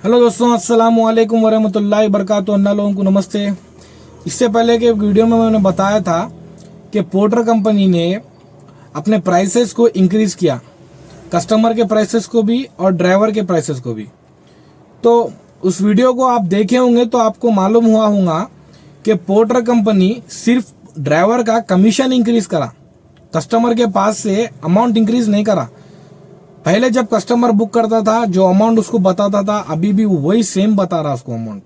Hello दोस्तों, अस्सलाम वालेकुम वरहमतुल्लाहि वबरकातुहू। अन्ना लोगों को नमस्ते। इससे पहले के वीडियो में मैंने बताया था कि पोर्टर कंपनी ने अपने प्राइसेस को इंक्रीज किया, कस्टमर के प्राइसेस को भी और ड्राइवर के प्राइसेस को भी। तो उस वीडियो को आप देखे होंगे तो आपको मालूम हुआ होगा कि पोर्टर कंपनी सिर्फ ड्राइवर का कमीशन इंक्रीज करा, कस्टमर के पास से अमाउंट इंक्रीज नहीं करा। पहले जब कस्टमर बुक करता था जो अमाउंट उसको बताता था, अभी भी वही सेम बता रहा उसको अमाउंट।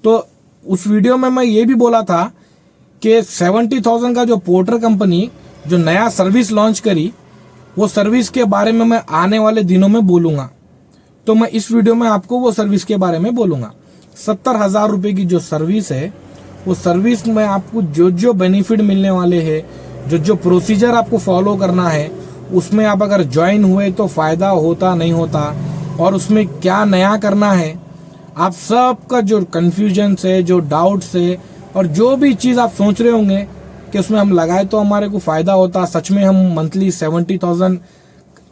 तो उस वीडियो में मैं ये भी बोला था कि 70,000 का जो पोर्टर कंपनी जो नया सर्विस लॉन्च करी, वो सर्विस के बारे में मैं आने वाले दिनों में बोलूंगा। तो मैं इस वीडियो में आपको वो सर्विस के बारे में बोलूंगा। 70,000 रुपए की जो सर्विस है, वो सर्विस में आपको जो जो बेनिफिट मिलने वाले हैं, जो जो प्रोसीजर आपको फॉलो करना है, उसमें आप अगर ज्वाइन हुए तो फायदा होता नहीं होता, और उसमें क्या नया करना है, आप सबका जो कंफ्यूजन से, जो डाउट से, और जो भी चीज़ आप सोच रहे होंगे कि उसमें हम लगाए तो हमारे को फायदा होता, सच में हम मंथली 70,000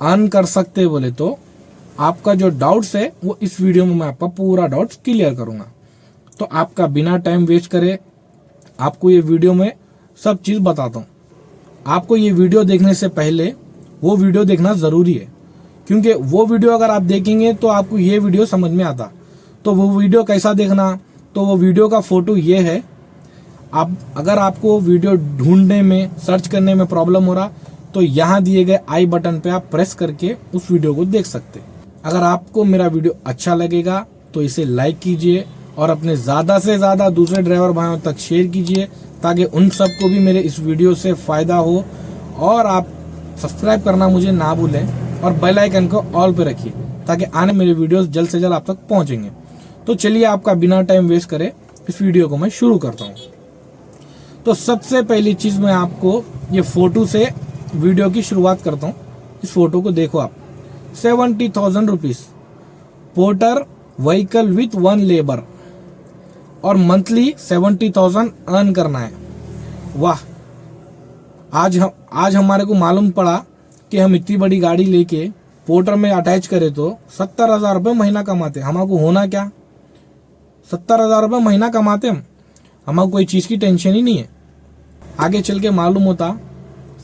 अर्न कर सकते बोले, तो आपका जो डाउट्स है वो इस वीडियो में मैं आपका पूरा डाउट्स क्लियर करूंगा। तो आपका बिना टाइम वेस्ट करे आपको ये वीडियो में सब चीज़ बताता हूँ। आपको ये वीडियो देखने से पहले वो वीडियो देखना ज़रूरी है, क्योंकि वो वीडियो अगर आप देखेंगे तो आपको ये वीडियो समझ में आता। तो वो वीडियो कैसा देखना, तो वो वीडियो का फोटो ये है। आप अगर आपको वीडियो ढूंढने में, सर्च करने में प्रॉब्लम हो रहा, तो यहाँ दिए गए आई बटन पे आप प्रेस करके उस वीडियो को देख सकते। अगर आपको मेरा वीडियो अच्छा लगेगा तो इसे लाइक कीजिए और अपने ज़्यादा से ज़्यादा दूसरे ड्राइवर भाइयों तक शेयर कीजिए, ताकि उन सबको भी मेरे इस वीडियो से फ़ायदा हो। और आप सब्सक्राइब करना मुझे ना भूलें और बेल आइकन को ऑल पे रखिए, ताकि आने मेरे वीडियोस जल्द से जल्द आप तक पहुंचेंगे। तो चलिए आपका बिना टाइम वेस्ट करे इस वीडियो को मैं शुरू करता हूं। तो सबसे पहली चीज़ मैं आपको ये फ़ोटो से वीडियो की शुरुआत करता हूं। इस फोटो को देखो आप। 70,000 rupees porter vehicle with 1 labour और मंथली 70,000 अर्न करना है। वाह! आज हमारे को मालूम पड़ा कि हम इतनी बड़ी गाड़ी लेके पोर्टर में अटैच करें तो 70,000 रुपये महीना कमाते। हमारे होना क्या, 70,000 रुपये महीना कमाते हम, हमारे कोई चीज़ की टेंशन ही नहीं है। आगे चल के मालूम होता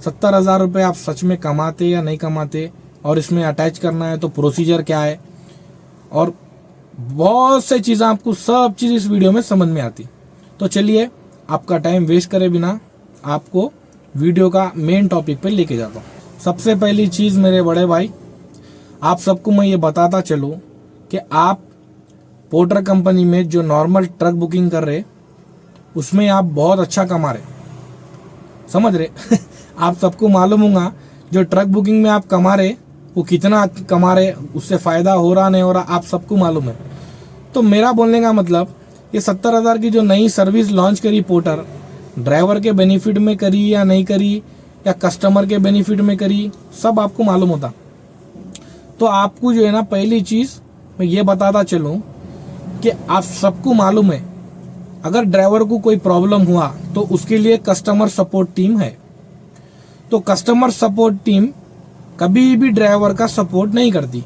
70,000 रुपये आप सच में कमाते या नहीं कमाते, और इसमें अटैच करना है तो प्रोसीजर क्या है, और बहुत से चीज़ें आपको सब चीज़ इस वीडियो में समझ में आती। तो चलिए आपका टाइम वेस्ट करे बिना आपको वीडियो का मेन टॉपिक पे लेके जाता हूँ। सबसे पहली चीज़ मेरे बड़े भाई, आप सबको मैं ये बताता चलूँ कि आप पोर्टर कंपनी में जो नॉर्मल ट्रक बुकिंग कर रहे, उसमें आप बहुत अच्छा कमा रहे, समझ रहे आप सबको मालूम होगा जो ट्रक बुकिंग में आप कमा रहे वो कितना कमा रहे, उससे फ़ायदा हो रहा नहीं हो रहा, आप सबको मालूम है। तो मेरा बोलने का मतलब, ये 70,000 की जो नई सर्विस लॉन्च करी पोर्टर, ड्राइवर के बेनिफिट में करी या नहीं करी, या कस्टमर के बेनिफिट में करी, सब आपको मालूम होता। तो आपको जो है ना, पहली चीज़ मैं ये बताता चलूँ कि आप सबको मालूम है, अगर ड्राइवर को कोई प्रॉब्लम हुआ तो उसके लिए कस्टमर सपोर्ट टीम है। तो कस्टमर सपोर्ट टीम कभी भी ड्राइवर का सपोर्ट नहीं करती।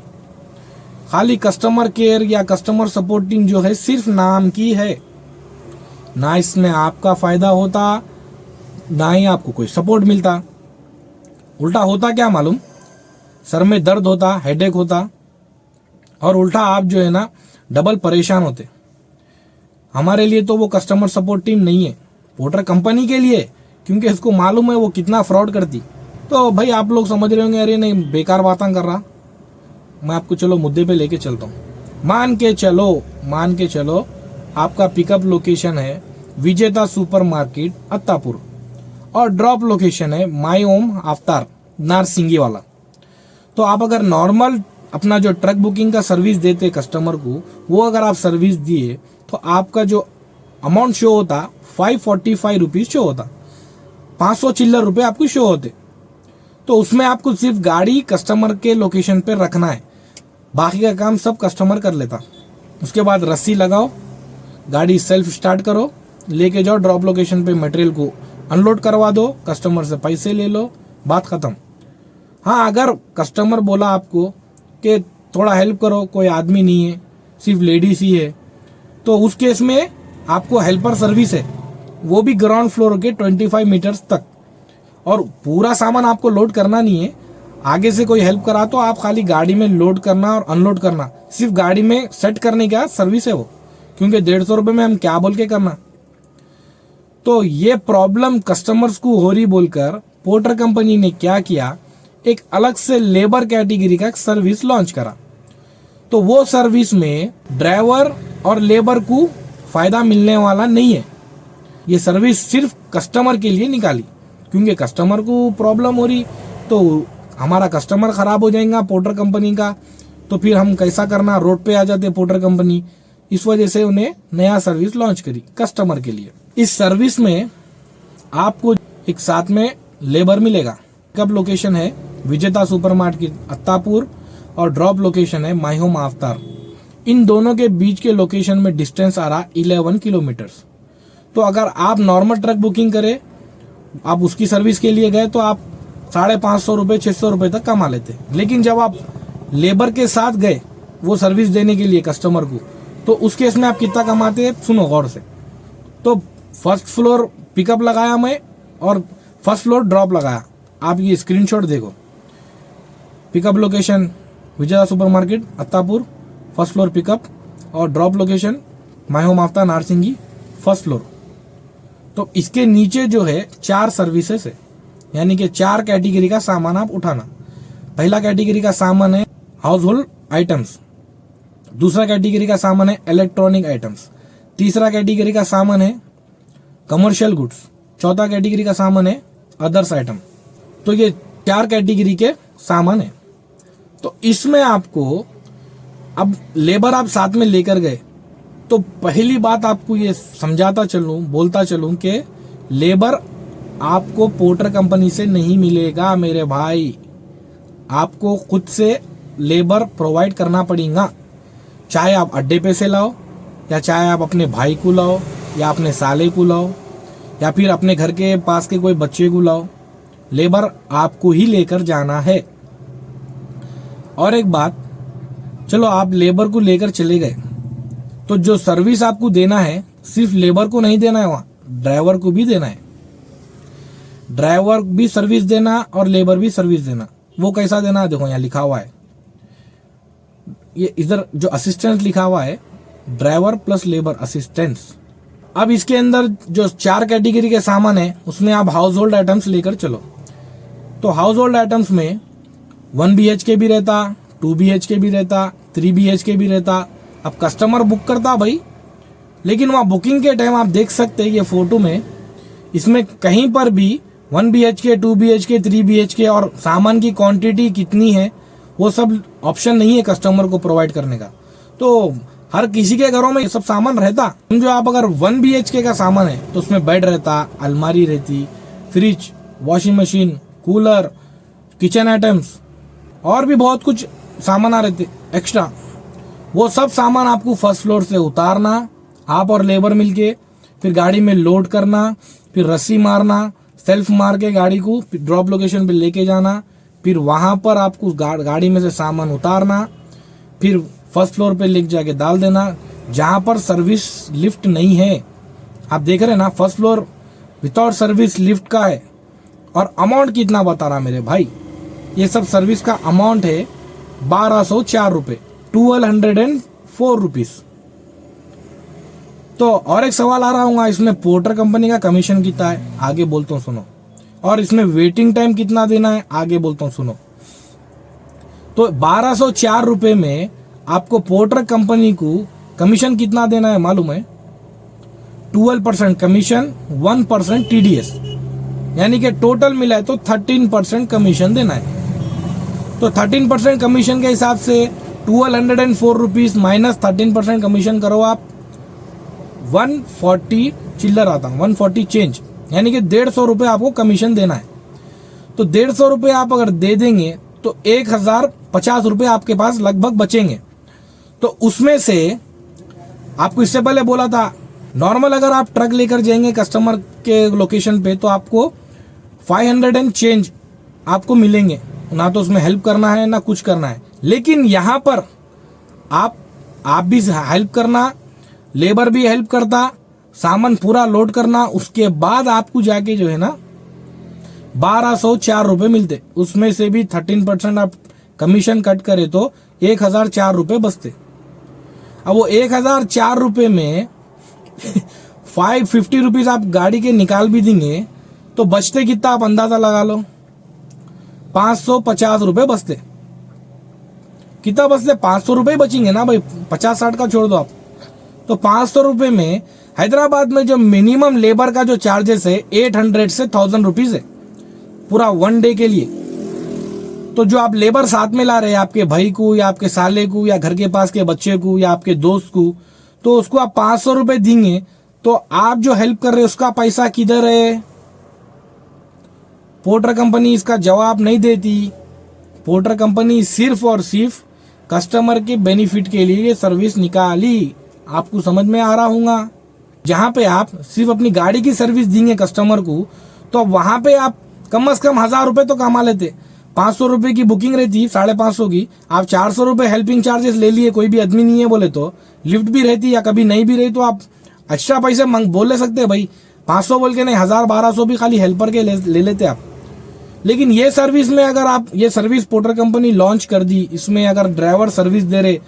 खाली कस्टमर केयर या कस्टमर सपोर्ट टीम जो है सिर्फ नाम की है, ना इसमें आपका फायदा होता, ना ही आपको कोई सपोर्ट मिलता। उल्टा होता क्या मालूम, सर में दर्द होता, हेडेक होता, और उल्टा आप जो है ना डबल परेशान होते। हमारे लिए तो वो कस्टमर सपोर्ट टीम नहीं है, पोर्टर कंपनी के लिए, क्योंकि उसको मालूम है वो कितना फ्रॉड करती। तो भाई आप लोग समझ रहे होंगे, अरे नहीं बेकार बातें कर रहा। मैं आपको चलो मुद्दे पे लेके चलता हूँ। मान के चलो आपका पिकअप लोकेशन है विजेता सुपर मार्केट अत्तापुर, और ड्रॉप लोकेशन है माई ओम आफ्तार नारसिंगी वाला। तो आप अगर नॉर्मल अपना जो ट्रक बुकिंग का सर्विस देते कस्टमर को, वो अगर आप सर्विस दिए तो आपका जो अमाउंट शो होता 545 रुपीज़ शो होता, 500 चिल्लर रुपये आपको शो होते। तो उसमें आपको सिर्फ गाड़ी कस्टमर के लोकेशन पे रखना है, बाकी का काम सब कस्टमर कर लेता। उसके बाद रस्सी लगाओ, गाड़ी सेल्फ स्टार्ट करो, लेके जाओ ड्रॉप लोकेशन पे, मटेरियल को अनलोड करवा दो, कस्टमर से पैसे ले लो, बात खत्म। हाँ, अगर कस्टमर बोला आपको कि थोड़ा हेल्प करो, कोई आदमी नहीं है, सिर्फ लेडीज ही है, तो उस केस में आपको हेल्पर सर्विस है, वो भी ग्राउंड फ्लोर के 25 मीटर्स तक। और पूरा सामान आपको लोड करना नहीं है, आगे से कोई हेल्प करा तो आप खाली गाड़ी में लोड करना और अनलोड करना, सिर्फ गाड़ी में सेट करने का सर्विस है वो, क्योंकि 150 रुपये में हम क्या बोल के करना। तो ये प्रॉब्लम कस्टमर्स को हो रही बोलकर पोर्टर कंपनी ने क्या किया, एक अलग से लेबर कैटेगरी का सर्विस लॉन्च करा। तो वो सर्विस में ड्राइवर और लेबर को फायदा मिलने वाला नहीं है, ये सर्विस सिर्फ कस्टमर के लिए निकाली, क्योंकि कस्टमर को प्रॉब्लम हो रही तो हमारा कस्टमर खराब हो जाएगा पोर्टर कंपनी का, तो फिर हम कैसा करना, रोड पे आ जाते पोर्टर कंपनी। इस वजह से उन्हें नया सर्विस लॉन्च करी कस्टमर के लिए। इस सर्विस में आपको एक साथ में लेबर मिलेगा। पिकअप लोकेशन है विजेता सुपरमार्केट अत्तापुर और ड्रॉप लोकेशन है माई होम आफ्तार। इन दोनों के बीच के लोकेशन में डिस्टेंस आ रहा 11 किलोमीटर्स। तो अगर आप नॉर्मल ट्रक बुकिंग करें, आप उसकी सर्विस के लिए गए तो आप 550 रुपये 600 रुपये तक कमा लेते। लेकिन जब आप लेबर के साथ गए वो सर्विस देने के लिए कस्टमर को, तो उस केस में आप कितना कमाते हैं सुनो गौर से। तो फर्स्ट फ्लोर पिकअप लगाया मैं और फर्स्ट फ्लोर ड्रॉप लगाया, आप ये स्क्रीनशॉट देखो। Pickup location Vijay supermarket Attapur first floor pickup और ड्रॉप लोकेशन माई होम आफ्तार नारसिंगी फर्स्ट फ्लोर। तो इसके नीचे जो है 4 सर्विसेज है, यानी कि 4 कैटेगरी का सामान आप उठाना। पहला कैटेगरी का सामान है हाउस होल्ड आइटम्स, दूसरा कैटेगरी का सामान है इलेक्ट्रॉनिक आइटम्स, तीसरा कैटेगरी का सामान है कमर्शियल गुड्स, चौथा कैटेगरी का सामान है अदर्स आइटम। तो ये 4 कैटेगरी के सामान है। तो इसमें आपको अब लेबर आप साथ में लेकर गए, तो पहली बात आपको ये समझाता चलूं, बोलता चलूं कि लेबर आपको पोर्टर कंपनी से नहीं मिलेगा मेरे भाई, आपको खुद से लेबर प्रोवाइड करना पड़ेगा। चाहे आप अड्डे पे से लाओ, या चाहे आप अपने भाई को लाओ, या अपने साले को लाओ, या फिर अपने घर के पास के कोई बच्चे को लाओ, लेबर आपको ही लेकर जाना है। और एक बात, चलो आप लेबर को लेकर चले गए, तो जो सर्विस आपको देना है सिर्फ लेबर को नहीं देना है, वहां ड्राइवर को भी देना है। ड्राइवर भी सर्विस देना और लेबर भी सर्विस देना। वो कैसा देना है देखो, यहाँ लिखा हुआ है, ये इधर जो असिस्टेंस लिखा हुआ है, ड्राइवर प्लस लेबर असिस्टेंस। अब इसके अंदर जो 4 कैटेगरी के सामान है उसमें आप हाउस होल्ड आइटम्स लेकर चलो। तो हाउस होल्ड आइटम्स में 1 BHK भी रहता, 2 BHK भी रहता, 3 BHK भी रहता। अब कस्टमर बुक करता भाई, लेकिन वहाँ बुकिंग के टाइम आप देख सकते हैं ये फोटो में, इसमें कहीं पर भी 1 BHK 2 BHK 3 BHK और सामान की क्वांटिटी कितनी है वो सब ऑप्शन नहीं है कस्टमर को प्रोवाइड करने का। तो हर किसी के घरों में ये सब सामान रहता। समझो आप अगर 1 BHK का सामान है तो उसमें बेड रहता, अलमारी रहती, fridge, washing machine, cooler, kitchen items और भी बहुत कुछ सामान आ रहते एक्स्ट्रा। वो सब सामान आपको फर्स्ट फ्लोर से उतारना, आप और लेबर मिलके, फिर गाड़ी में लोड करना, फिर रस्सी मारना, सेल्फ मार के गाड़ी को ड्रॉप लोकेशन पे लेके जाना, फिर वहां पर आपको गाड़ी में से सामान उतारना, फिर फर्स्ट फ्लोर पे लेके जाके डाल देना, जहां पर सर्विस लिफ्ट नहीं है। आप देख रहे हैं ना, first floor without service lift का है। और अमाउंट कितना बता रहा मेरे भाई, ये सब सर्विस का अमाउंट है 1204 रुपये, 1204 रुपीज। तो और एक सवाल आ रहा होगा, इसमें पोर्टर कंपनी का कमीशन कितना है, आगे बोलता हूँ सुनो। और इसमें वेटिंग टाइम कितना देना है, आगे बोलता हूँ सुनो। तो 1204 रुपये में आपको पोर्टर कंपनी को कमीशन कितना देना है मालूम है? 12% कमीशन, 1% TDS, यानी कि टोटल मिला है तो 13% कमीशन देना है। तो 13% कमीशन के हिसाब से 1204 रुपीज माइनस 13% कमीशन करो आप, 140 चिल्लर आता, 140 चेंज, यानी कि 150 रुपये आपको कमीशन देना है। तो 150 रुपये आप अगर दे देंगे तो 1050 रुपये आपके पास लगभग बचेंगे। तो उसमें से आपको इससे पहले बोला था, नॉर्मल अगर आप ट्रक लेकर जाएंगे कस्टमर के लोकेशन पे तो आपको 500 एंड चेंज आपको मिलेंगे, ना तो उसमें हेल्प करना है ना कुछ करना है। लेकिन यहाँ पर आप आप भी हेल्प करना, लेबर भी हेल्प करता, सामान पूरा लोड करना, उसके बाद आपको जाके जो है ना 1204 रुपए मिलते। उसमें से भी 13% आप कमीशन कट करे तो 1004 रुपए बचते। अब वो 1004 रुपए में 550 रुपीज आप गाड़ी के निकाल भी देंगे तो बचते कितना आप अंदाजा लगा लो, 550 रुपए बचते। कितना बचते? 500 रुपए बचेंगे ना भाई, 50-60 का छोड़ दो आप। तो 500 रुपए में हैदराबाद में जो मिनिमम लेबर का जो चार्जेस है 800 से 1000 रुपीज है पूरा 1 डे के लिए। तो जो आप लेबर साथ में ला रहे हैं आपके भाई को या आपके साले को या घर के पास के बच्चे को या आपके दोस्त को, तो उसको आप 500 रुपए देंगे तो आप जो हेल्प कर रहे हैं उसका पैसा किधर है? पोर्टर कंपनी इसका जवाब नहीं देती। पोर्टर कंपनी सिर्फ और सिर्फ कस्टमर के बेनिफिट के लिए ये सर्विस निकाली। आपको समझ में आ रहा होगा? जहां पे आप सिर्फ अपनी गाड़ी की सर्विस देंगे कस्टमर को तो वहां पे आप कम से कम 1000 रुपए तो कमा लेते। 500 रुपए की बुकिंग रहती, 550 की, आप 400 रुपए हेल्पिंग चार्जेस ले लिए, कोई भी आदमी नहीं है बोले तो, लिफ्ट भी रहती या कभी नहीं भी रही तो आप एक्स्ट्रा पैसे बोल ले सकते भाई, 500 बोल के नहीं 1000-1200 भी खाली हेल्पर के ले लेते आप। लेकिन ये सर्विस में अगर आप ये सर्विस पोर्टर कंपनी लॉन्च कर दी, इसमें अगर ड्राइवर सर्विस दे रहे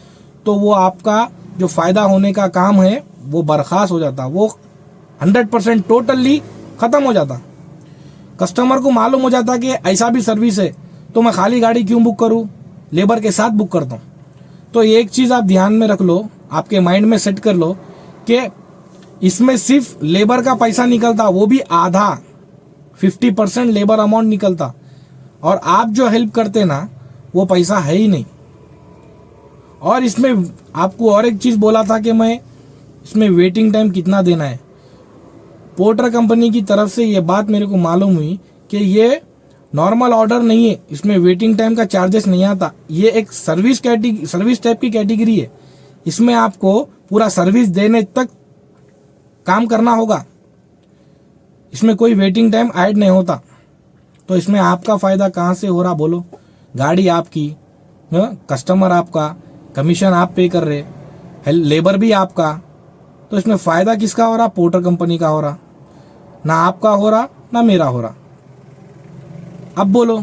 तो वो आपका जो फायदा होने का काम है वो बर्खास्त हो जाता, वो 100% टोटली खत्म हो जाता। कस्टमर को मालूम हो जाता कि ऐसा भी सर्विस है तो मैं खाली गाड़ी क्यों बुक करूं, लेबर के साथ बुक करता हूं। तो एक चीज आप ध्यान में रख लो, आपके माइंड में सेट कर लो कि इसमें सिर्फ लेबर का पैसा निकलता, वो भी आधा, 50% लेबर अमाउंट निकलता, और आप जो हेल्प करते ना वो पैसा है ही नहीं। और इसमें आपको और एक चीज बोला था कि मैं इसमें वेटिंग टाइम कितना देना है। पोर्टर कंपनी की तरफ से ये बात मेरे को मालूम हुई कि ये नॉर्मल ऑर्डर नहीं है, इसमें वेटिंग टाइम का चार्जेस नहीं आता। ये एक सर्विस टाइप की कैटेगरी है, इसमें आपको पूरा सर्विस देने तक काम करना होगा, इसमें कोई वेटिंग टाइम ऐड नहीं होता। तो इसमें आपका फायदा कहाँ से हो रहा बोलो? गाड़ी आपकी, कस्टमर आपका, कमीशन आप पे कर रहे, लेबर भी आपका, तो इसमें फायदा किसका हो रहा? पोर्टर कंपनी का हो रहा, ना आपका हो रहा ना मेरा हो रहा। अब बोलो,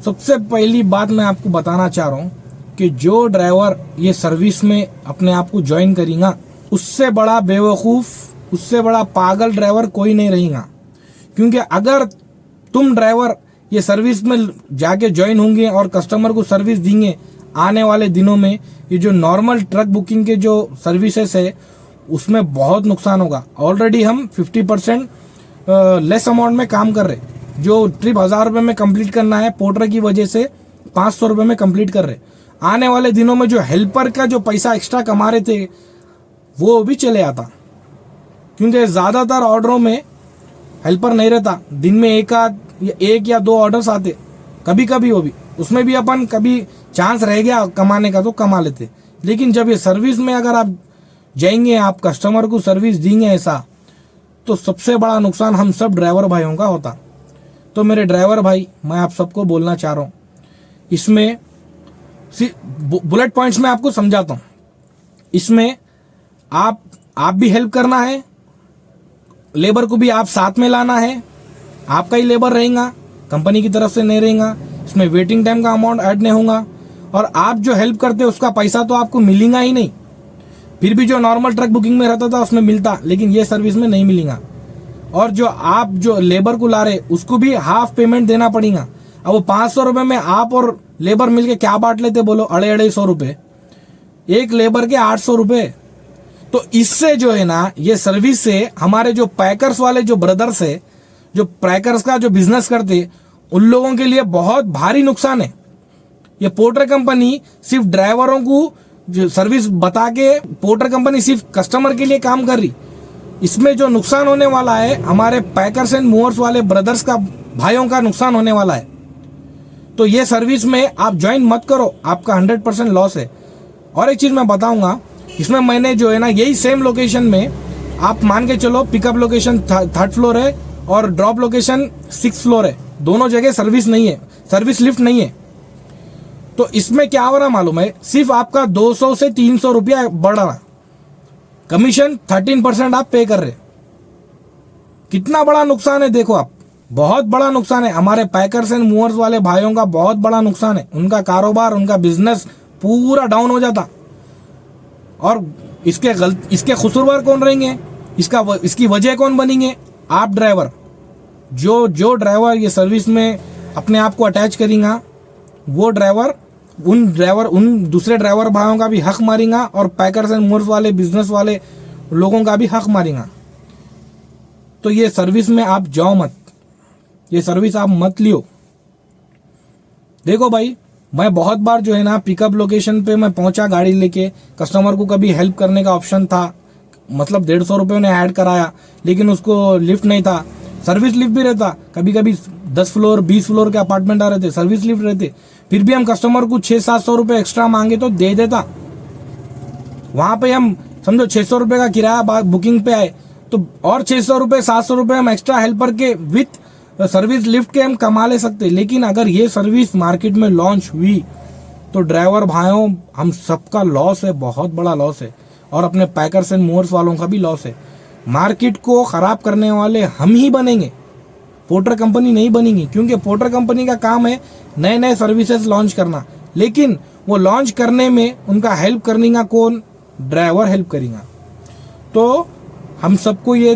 सबसे पहली बात मैं आपको बताना चाह रहा हूं कि जो ड्राइवर ये सर्विस में अपने आप को ज्वाइन करेगा उससे बड़ा बेवकूफ, उससे बड़ा पागल ड्राइवर कोई नहीं रहेगा। क्योंकि अगर तुम ड्राइवर ये सर्विस में जाके ज्वाइन होंगे और कस्टमर को सर्विस देंगे, आने वाले दिनों में ये जो नॉर्मल ट्रक बुकिंग के जो सर्विसेज है उसमें बहुत नुकसान होगा। ऑलरेडी हम 50% लेस अमाउंट में काम कर रहे, जो ट्रिप 1000 रुपए में कंप्लीट करना है पोर्टर की वजह से 500 रुपए में कंप्लीट कर रहे। आने वाले दिनों में जो हेल्पर का जो पैसा एक्स्ट्रा कमा रहे थे वो भी चले आता, क्योंकि ज्यादातर ऑर्डरों में हेल्पर नहीं रहता। दिन में एक या दो ऑर्डर्स आते, कभी कभी वो भी, उसमें भी अपन कभी चांस रह गया कमाने का तो कमा लेते। लेकिन जब ये सर्विस में अगर आप जाएंगे, आप कस्टमर को सर्विस देंगे ऐसा, तो सबसे बड़ा नुकसान हम सब ड्राइवर भाइयों का होता। तो मेरे ड्राइवर भाई, मैं आप सबको बोलना चाह रहा हूँ, इसमें बुलेट पॉइंट्स में आपको समझाता हूँ। इसमें आप भी हेल्प करना है, लेबर को भी आप साथ में लाना है, आपका ही लेबर रहेगा, कंपनी की तरफ से नहीं रहेगा। इसमें वेटिंग टाइम का अमाउंट ऐड नहीं होगा, और आप जो हेल्प करते उसका पैसा तो आपको मिलेगा ही नहीं। फिर भी जो नॉर्मल ट्रक बुकिंग में रहता था उसमें मिलता, लेकिन ये सर्विस में नहीं मिलेगा। और जो आप जो लेबर को ला रहे उसको भी हाफ पेमेंट देना पड़ेगा। अब वो 500 रुपए में आप और लेबर मिलके क्या बांट लेते बोलो? 250 रुपए, एक लेबर के 800 रुपए। तो इससे जो है ना, ये सर्विस से हमारे जो पैकर्स वाले जो ब्रदर्स है, जो पैकर्स का जो बिजनेस करते, उन लोगों के लिए बहुत भारी नुकसान है। ये पोर्टर कंपनी सिर्फ ड्राइवरों को जो सर्विस बता के, पोर्टर कंपनी सिर्फ कस्टमर के लिए काम कर रही। इसमें जो नुकसान होने वाला है हमारे पैकर्स एंड मूवर्स वाले ब्रदर्स का, भाइयों का नुकसान होने वाला है। तो ये सर्विस में आप ज्वाइन मत करो, आपका 100% लॉस है। और एक चीज मैं बताऊंगा, इसमें मैंने जो है ना, यही सेम लोकेशन में आप मान के चलो, पिकअप लोकेशन 3rd फ्लोर है और ड्रॉप लोकेशन 6th फ्लोर है, दोनों जगह सर्विस नहीं है, सर्विस लिफ्ट नहीं है। तो इसमें क्या हो रहा मालूम है, सिर्फ आपका 200 से 300 रुपया बढ़ रहा, कमीशन 13% आप पे कर रहे। कितना बड़ा नुकसान है देखो आप, बहुत बड़ा नुकसान है। हमारे पैकर्स एंड मूवर्स वाले भाइयों का बहुत बड़ा नुकसान है, उनका कारोबार, उनका बिजनेस पूरा डाउन हो जाता। और इसके कसूरवार कौन रहेंगे, इसकी वजह कौन बनेंगे? आप ड्राइवर। जो ड्राइवर ये सर्विस में अपने आप को अटैच करेगा, वो ड्राइवर उन दूसरे ड्राइवर भाइयों का भी हक मारेगा और पैकर्स एंड मूवर्स वाले बिजनेस वाले लोगों का भी हक मारेगा। तो ये सर्विस में आप जाओ मत, ये सर्विस आप मत लियो। देखो भाई, मैं बहुत बार जो है ना पिकअप लोकेशन पे मैं पहुंचा गाड़ी लेके, कस्टमर को कभी हेल्प करने का ऑप्शन था, मतलब 150 रुपये ने ऐड कराया, लेकिन उसको लिफ्ट नहीं था। सर्विस लिफ्ट भी रहता, कभी कभी 10 फ्लोर 20 फ्लोर के अपार्टमेंट आ रहे थे, सर्विस लिफ्ट रहते, फिर भी हम कस्टमर को 600-700 रुपये एक्स्ट्रा मांगे तो दे देता। वहां पे हम समझो 600 रुपये का किराया बुकिंग पे आए तो और 600 रुपये 700 रुपये हम एक्स्ट्रा हेल्पर के विथ सर्विस लिफ्ट के हम कमा ले सकते। लेकिन अगर ये सर्विस मार्केट में लॉन्च हुई तो ड्राइवर भाइयों हम सबका लॉस है, बहुत बड़ा लॉस है, और अपने पैकर्स एंड मूवर्स वालों का भी लॉस है। मार्केट को खराब करने वाले हम ही बनेंगे, पोर्टर कंपनी नहीं बनेगी, क्योंकि पोर्टर कंपनी का काम है नए नए सर्विसेज लॉन्च करना, लेकिन वो लॉन्च करने में उनका हेल्प करने का कौन? ड्राइवर हेल्प करेगा। तो हम सबको ये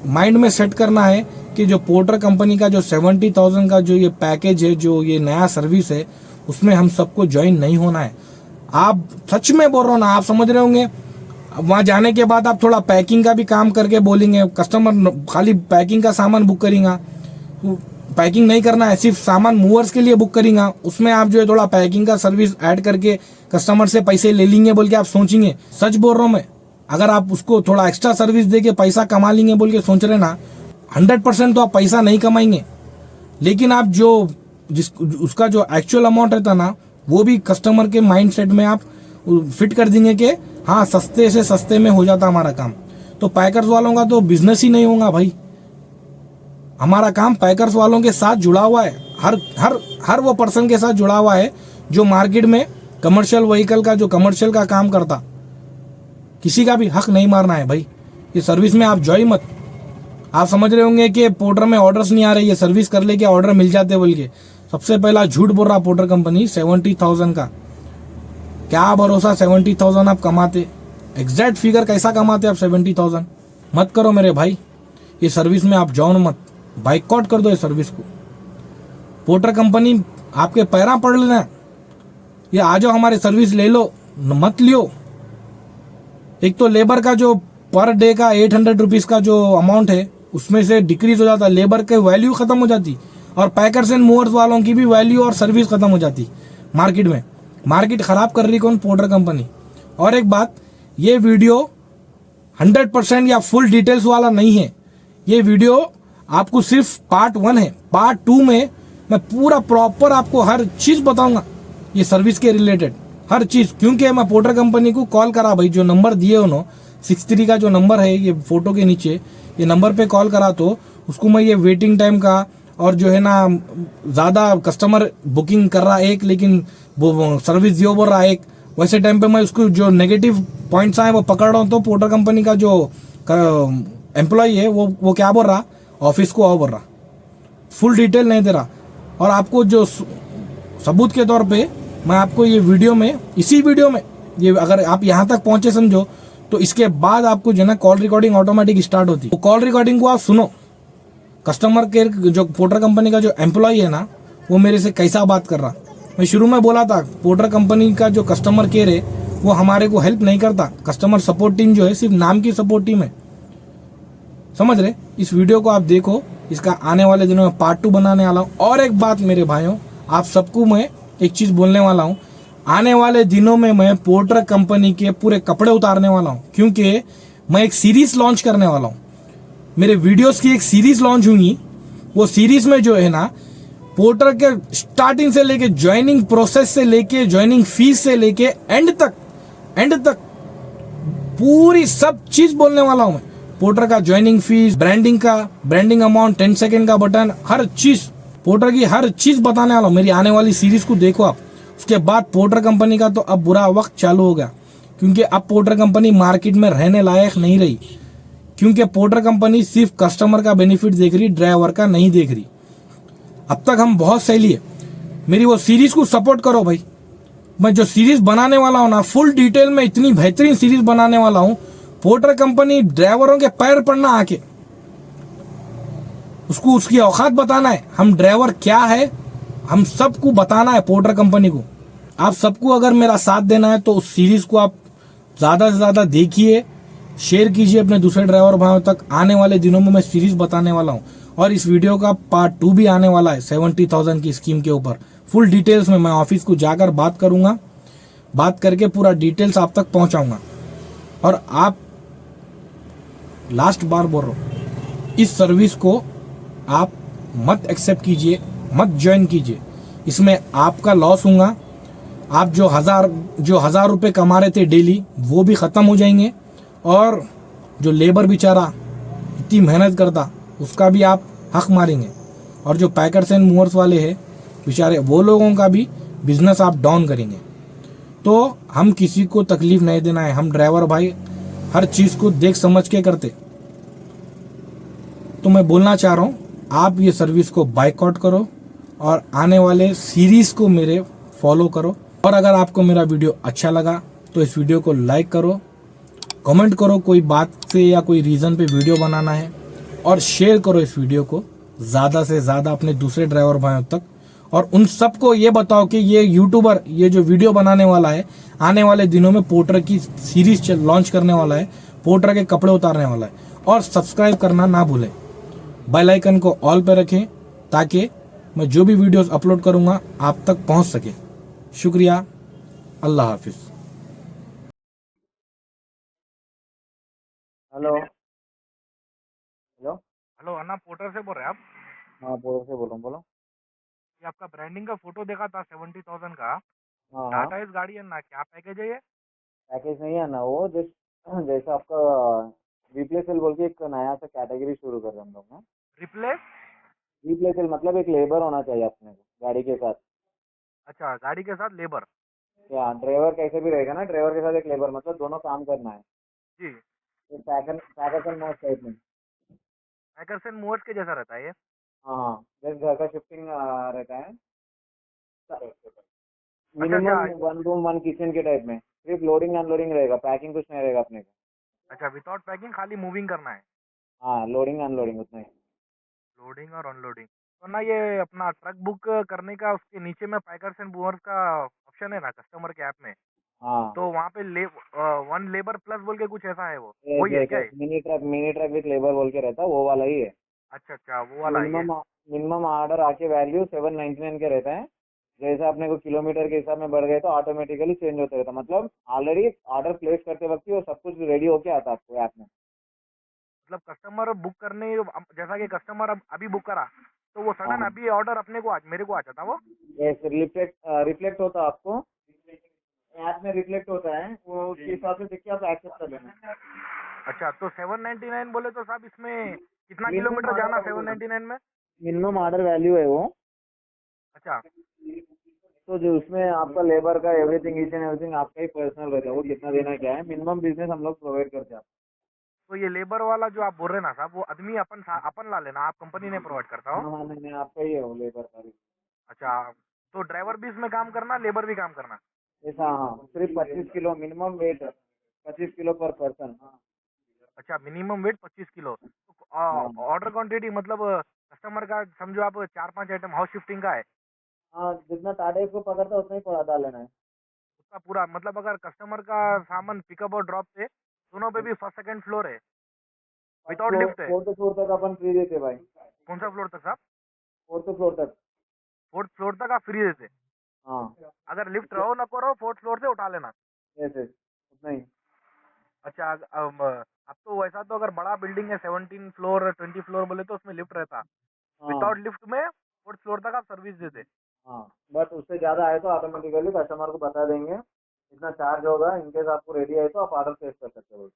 माइंड में सेट करना है कि जो पोर्टर कंपनी का जो 70,000 का जो ये पैकेज है, जो ये नया सर्विस है, उसमें हम सबको ज्वाइन नहीं होना है। आप सच में बोल रहा हूँ ना, आप समझ रहे होंगे, वहां जाने के बाद आप थोड़ा पैकिंग का भी काम करके बोलेंगे, कस्टमर खाली पैकिंग का सामान बुक करेगा, पैकिंग नहीं करना है, सिर्फ सामान मूवर्स के लिए बुक करेगा, उसमें आप जो है थोड़ा पैकिंग का सर्विस ऐड करके कस्टमर से पैसे ले लेंगे बोल के आप सोचेंगे। सच बोल रहा हूँ मैं, अगर आप उसको थोड़ा एक्स्ट्रा सर्विस दे के पैसा कमा लेंगे बोल के सोच रहे ना, 100% तो आप पैसा नहीं कमाएंगे। लेकिन आप उसका जो एक्चुअल अमाउंट रहता ना, वो भी कस्टमर के माइंड सेट में आप फिट कर देंगे कि हाँ, सस्ते से सस्ते में हो जाता हमारा काम। तो पैकर्स वालों का तो बिजनेस ही नहीं होगा भाई। हमारा काम पैकर्स वालों के साथ जुड़ा हुआ है, हर वो पर्सन के साथ जुड़ा हुआ है जो मार्केट में कमर्शियल व्हीकल का जो कमर्शियल का काम करता। किसी का भी हक नहीं मारना है भाई, ये सर्विस में आप ज्वाइन मत। आप समझ रहे होंगे कि पोर्टर में ऑर्डर्स नहीं आ रहे, ये सर्विस कर ले के ऑर्डर मिल जाते बोल के। सबसे पहला झूठ बोल रहा पोर्टर कंपनी 70,000 का। क्या भरोसा 70,000 आप कमाते? एग्जैक्ट फिगर कैसा कमाते आप 70,000? मत करो मेरे भाई, ये सर्विस में आप जाओ मत, बाइकआउट कर दो ये सर्विस को। पोर्टर कंपनी आपके पैरा पड़ लेना, ये आ जाओ हमारे सर्विस ले लो, मत लियो। एक तो लेबर का जो पर डे का 800 रुपीज का जो अमाउंट है, उसमें से डिक्रीज हो जाता, लेबर के वैल्यू खत्म हो जाती, और पैकर्स एंड मूवर्स वालों की भी वैल्यू और सर्विस खत्म हो जाती मार्केट में। मार्केट खराब कर रही कौन? Porter company. और एक बात, ये वीडियो 100% या फुल डिटेल्स वाला नहीं है, ये वीडियो आपको सिर्फ पार्ट 1 है। पार्ट 2 में मैं पूरा प्रॉपर आपको हर चीज बताऊंगा, ये सर्विस के रिलेटेड हर चीज। क्योंकि मैं पोर्टर कंपनी को कॉल करा भाई, जो नंबर दिए उन्होंने 63 का जो नंबर है ये फोटो के नीचे, ये नंबर पे कॉल करा तो उसको मैं ये वेटिंग टाइम का और जो है ना ज़्यादा कस्टमर बुकिंग कर रहा एक, लेकिन वो सर्विस जियो बोल रहा एक, वैसे टाइम पे मैं उसको जो नेगेटिव पॉइंट्स आए वो पकड़ रहा हूँ। तो पोर्टर कंपनी का जो एम्प्लॉय है वो क्या बोल रहा, ऑफिस को आओ बोल रहा, फुल डिटेल नहीं दे रहा। और आपको जो सबूत के तौर पे मैं आपको ये वीडियो में, इसी वीडियो में, ये अगर आप यहाँ तक पहुंचे समझो, तो इसके बाद आपको जो है ना कॉल रिकॉर्डिंग ऑटोमेटिक स्टार्ट होती है। वो कॉल रिकॉर्डिंग को आप सुनो, कस्टमर केयर जो पोर्टर कंपनी का जो एम्प्लॉय है ना, वो मेरे से कैसा बात कर रहा। मैं शुरू में बोला था पोर्टर कंपनी का जो कस्टमर केयर है वो हमारे को हेल्प नहीं करता, कस्टमर सपोर्ट टीम जो है सिर्फ नाम की सपोर्ट टीम है, समझ रहे। इस वीडियो को आप देखो, इसका आने वाले दिनों में पार्ट 2 बनाने वाला हूँ। और एक बात मेरे भाइयों, आप सबको मैं एक चीज बोलने वाला हूँ, आने वाले दिनों में मैं पोर्टर कंपनी के पूरे कपड़े उतारने वाला हूँ, क्योंकि मैं एक सीरीज लॉन्च करने वाला हूँ। मेरे वीडियोस की एक सीरीज लॉन्च हुई, वो सीरीज में जो है ना पोर्टर के स्टार्टिंग से लेके ज्वाइनिंग प्रोसेस से लेके ज्वाइनिंग फीस से लेके एंड तक पूरी सब चीज बोलने वाला हूँ मैं। पोर्टर का joining fees, branding amount, 10 second का बटन, हर चीज पोर्टर की हर चीज बताने वाला हूँ। मेरी आने वाली सीरीज को देखो आप, उसके बाद पोर्टर कंपनी का तो अब बुरा वक्त चालू हो गया, क्योंकि अब पोर्टर कंपनी मार्केट में रहने लायक नहीं रही, क्योंकि पोर्टर कंपनी सिर्फ कस्टमर का बेनिफिट देख रही, ड्राइवर का नहीं देख रही। अब तक हम बहुत सही है, मेरी वो सीरीज को सपोर्ट करो भाई। मैं जो सीरीज बनाने वाला हूं ना, फुल डिटेल में इतनी बेहतरीन सीरीज बनाने वाला हूं, पोर्टर कंपनी ड्राइवरों के पैर पड़ना आके उसको उसकी औकात बताना है, हम ड्राइवर क्या है, हम सबको बताना है पोर्टर कंपनी को। आप सबको अगर मेरा साथ देना है तो उस सीरीज को आप ज्यादा से ज्यादा देखिए, शेयर कीजिए अपने दूसरे ड्राइवर भाइयों तक। आने वाले दिनों में मैं सीरीज बताने वाला हूं, और इस वीडियो का पार्ट 2 भी आने वाला है 70,000 की स्कीम के ऊपर। फुल डिटेल्स में मैं ऑफिस को जाकर बात करूंगा, बात करके पूरा डिटेल्स आप तक पहुंचाऊंगा। और आप, लास्ट बार बोल रहा हूं, इस सर्विस को आप मत एक्सेप्ट कीजिए, मत ज्वाइन कीजिए, इसमें आपका लॉस होगा। आप जो हजार रुपए कमा रहे थे डेली, वो भी खत्म हो जाएंगे, और जो लेबर बेचारा इतनी मेहनत करता उसका भी आप हक मारेंगे, और जो पैकर्स एंड मूवर्स वाले हैं बेचारे, वो लोगों का भी बिजनेस आप डाउन करेंगे। तो हम किसी को तकलीफ नहीं देना है, हम ड्राइवर भाई हर चीज को देख समझ के करते। तो मैं बोलना चाह रहा हूं, आप ये सर्विस को बायकॉट करो और आने वाले सीरीज को मेरे फॉलो करो। और अगर आपको मेरा वीडियो अच्छा लगा तो इस वीडियो को लाइक करो, कमेंट करो कोई बात से या कोई रीजन पे वीडियो बनाना है, और शेयर करो इस वीडियो को ज्यादा से ज्यादा अपने दूसरे ड्राइवर भाइयों तक। और उन सबको ये बताओ कि ये यूट्यूबर ये जो वीडियो बनाने वाला है, आने वाले दिनों में पोर्टर की सीरीज लॉन्च करने वाला है, पोर्टर के कपड़े उतारने वाला है। और सब्सक्राइब करना ना भूलें, बेल आइकन को ऑल पे रखें, ताकि मैं जो भी वीडियोस अपलोड करूंगा आप तक पहुंच सके। शुक्रिया, अल्लाह हाफिज। हेलो। हेलो। हेलो अन्ना, पोर्टर से बोल रहे हैं आप? हाँ, बोलो से बोलो बोलो। ये आपका ब्रांडिंग का फोटो देखा था 70,000 का, हाँ हाँ। टाटा इस गाड़ी है ना, क्या पैकेज है ये? पैकेज नहीं है ना वो, जैसे आपका रिप्लेसेबल बोल के एक नया सा कैटेगरी शुरू कर रहे हैं हम लोग ना। रिप्लेस? रिप्लेसेबल मतलब एक लेबर होना चाहिए अपने को गाड़ी के साथ। अच्छा, गाड़ी के साथ लेबर। या ड्राइवर कैसे भी रहेगा ना, ड्राइवर के साथ एक लेबर, मतलब दोनों काम करना है। जी। एक पैकर पैकर मोस्ट टाइप में। पैकर्स एंड मूवर्स के जैसा रहता है ये? हाँ हाँ, जैसे घर का शिफ्टिंग रहता है। अच्छा अच्छा। मिनिमम 1 रूम 1 किचन के टाइप में, सिर्फ लोडिंग अनलोडिंग रहेगा, पैकिंग कुछ नहीं रहेगा अपने को। अच्छा, विदाउट पैकिंग, खाली मूविंग करना है। हाँ, लोडिंग अनलोडिंग उतना ही। लोडिंग और अनलोडिंग। तो ना ये अपना ट्रक बुक करने का उसके नीचे में पैकर्स एंड मूवर्स का ऑप्शन है ना कस्टमर के ऐप में, हाँ। तो वहाँ पे वन लेबर प्लस बोल के कुछ ऐसा है, वो यस वही है यस क्या यस, ये? मिनी ट्रक विथ लेबर बोल के रहता है, वो वाला ही है। अच्छा अच्छा, वो वाला है ये। मिनिमम मिनिमम ऑर्डर आके वैल्यू 799 के रहता है। जैसे अपने को किलोमीटर के हिसाब में बढ़ गए तो ऑटोमेटिकली चेंज होता रहता है, मतलब ऑलरेडी ऑर्डर प्लेस करते वक्त ही वो सब कुछ रेडी होके आता है आपको ऐप में। मतलब कस्टमर बुक करने, जैसा कि कस्टमर अब अभी बुक करा, तो वो हाँ। सडन अभी ऑर्डर अपने को मेरे को आ जाता वो? यस, रिफ्लेक्ट रिफ्लेक्ट होता है आपको, ऐप में रिफ्लेक्ट होता है, वो उसके हिसाब से देख के आप एक्सेप्ट कर लेना। अच्छा, तो 799 बोले तो साहब इसमें कितना मिनिमम किलोमीटर ऑर्डर जाना वैल्यू 799 में? मिनिमम ऑर्डर वैल्यू है वो। अच्छा। तो जो उसमें आपका लेबर का एवरीथिंग ईच एंड एवरीथिंग आपका ही पर्सनल रहता है, वो कितना देना क्या है, मिनिमम बिजनेस हम लोग प्रोवाइड करते हैं। तो ये लेबर वाला जो आप बोल रहे हैं ना साहब, वो आदमी अपन अपन ला लेना, आप कंपनी ने प्रोवाइड करता हो? हाँ हाँ, नहीं नहीं, आपका ही है वो लेबर का भी। अच्छा, तो ड्राइवर भी इसमें काम करना, लेबर भी काम करना? ऐसा हाँ, सिर्फ 25 किलो मिनिमम वेट, 25 किलो पर पर्सन। अच्छा, मिनिमम वेट 25 किलो। हाँ तो ऑर्डर क्वांटिटी मतलब कस्टमर का समझो आप 4-5 आइटम हाउस शिफ्टिंग का है, हाँ, जितना टाटा को पकड़ता है उतना ही पड़ा डाल लेना है। उसका पूरा मतलब अगर कस्टमर का सामान पिकअप और ड्रॉप पे दोनों पे भी फर्स्ट सेकंड फ्लोर है, फर्स्ट विदाउट फ्लोर, लिफ्ट है? फोर्थ फ्लोर तक अपन फ्री देते भाई। कौन सा फ्लोर तक साहब? फोर्थ फ्लोर तक। फोर्थ फ्लोर तक आप फ्री देते? हाँ। अगर लिफ्ट रहो ना करो, फोर्थ फ्लोर से उठा लेना? यस यस, उतना ही। अच्छा, अब तो वैसा तो अगर बड़ा बिल्डिंग है 17 फ्लोर 20 फ्लोर बोले तो उसमें लिफ्ट रहता, हाँ विदाउट लिफ्ट में फोर्थ फ्लोर तक आप सर्विस देते? हाँ, बट उससे ज़्यादा आए तो ऑटोमेटिकली कस्टमर को बता देंगे इतना चार्ज होगा, इनकेस आपको रेडी आए तो आप ऑर्डर प्लेस कर सकते हो।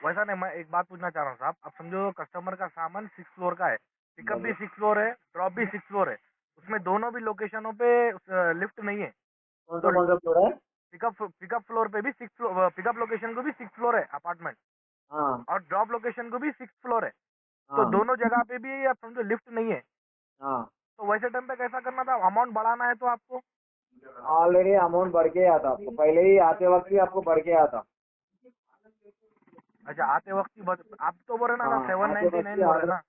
वैसा नहीं, मैं एक बात पूछना चाह रहा हूँ साहब, अब समझो कस्टमर का सामान 6 फ्लोर का है, पिकअप भी बोलिए। 6 फ्लोर है, ड्रॉप भी 6 फ्लोर है, उसमें दोनों भी लोकेशनों पे लिफ्ट नहीं है, कौन सा फ्लोर है? पिकअप फ्लोर पे भी 6 फ्लोर, पिकअप लोकेशन को भी 6 फ्लोर है अपार्टमेंट, हाँ और ड्रॉप लोकेशन को भी 6 फ्लोर है। तो हाँ दोनों जगह पे भी आप समझो लिफ्ट नहीं है, हाँ। तो वैसे टाइम पे कैसा करना था, अमाउंट बढ़ाना है तो आपको। ऑलरेडी अमाउंट बढ़ के आता आपको, पहले ही आते वक्त ही आपको बढ़ के आता। अच्छा, आते वक्त ही आप तो बोल रहे ना हाँ, सेवन आते नाइनटी वक्त नाइन ही बोल रहे ऑर्डर, ना।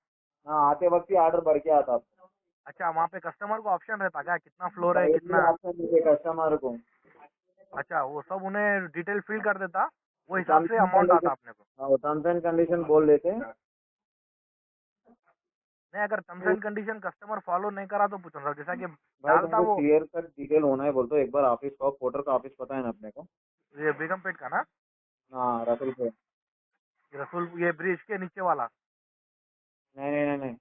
हाँ आते वक्त ही ऑर्डर बढ़ के आता आपको। अच्छा, वहाँ पे कस्टमर को ऑप्शन रहता क्या, कितना फ्लोर है पहले ही कितना। ऑप्शन देते कस्टमर को। अच्छा, वो सब उन्हें डिटेल फिल कर देता, वो हिसाब से अमाउंट आता अपने को। हाँ, टर्म्स एंड कंडीशन बोल देते हैं। नहीं, अगर terms and condition customer follow नहीं करा तो पूछ रहा हूँ, जैसा कि भाई डालता तुमको वो। क्लियर कट डिटेल होना है, बोलते एक बार ऑफिस को, पोर्टर का ऑफिस पता है ना अपने को? ये बेगमपेट का ना, हाँ रसूल पे। ये रसूल, ये ब्रिज के नीचे वाला। नहीं नहीं नहीं नहीं।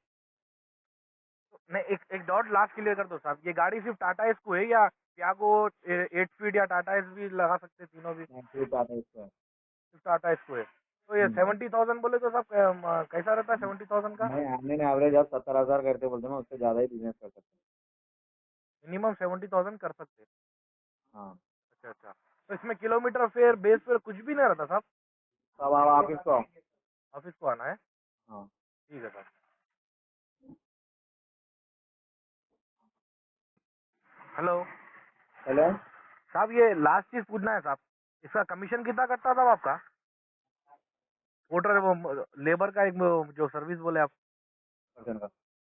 नहीं, एक एक डॉट लास्ट क्लियर कर दो साहब, ये गाड़ी सिर्फ टाटा एस को है या टियागो 8 फीट या टाटा एस भी लगा सकते हैं, तीनों भी नहीं, ठीक बात है इसका। सिर्फ टाटा एस को है। तो ये 70,000 बोले तो साहब कैसा रहता है 70,000 का। नहीं हमने एवरेज आप 70,000 करते बोलते मैं उससे ज़्यादा ही बिजनेस कर सकते मिनिमम 70,000 कर सकते हैं। हैं। हाँ, अच्छा अच्छा, तो इसमें किलोमीटर फेयर बेस फेयर कुछ भी नहीं रहता साहब, तब आप ऑफिस को आओ। ऑफिस को आना है। हाँ। ठीक है साहब। Hello hello. साहब, ये लास्ट चीज पूछना है साहब, इसका कमीशन कितना कटता था आपका, वोटर वो लेबर का, एक जो सर्विस बोले आप, परसेंट का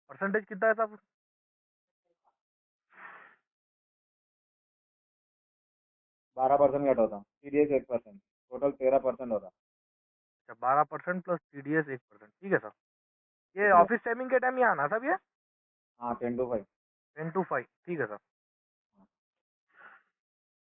परसेंटेज कितना है साहब। 12% कट होता, TDS 1%, टोटल 13% होता। अच्छा, 12% प्लस TDS 1%, ठीक है सर। ये ऑफिस टाइमिंग के टाइम ही आना साहब, ये हाँ 10 to 5। 10 to 5, ठीक है सर।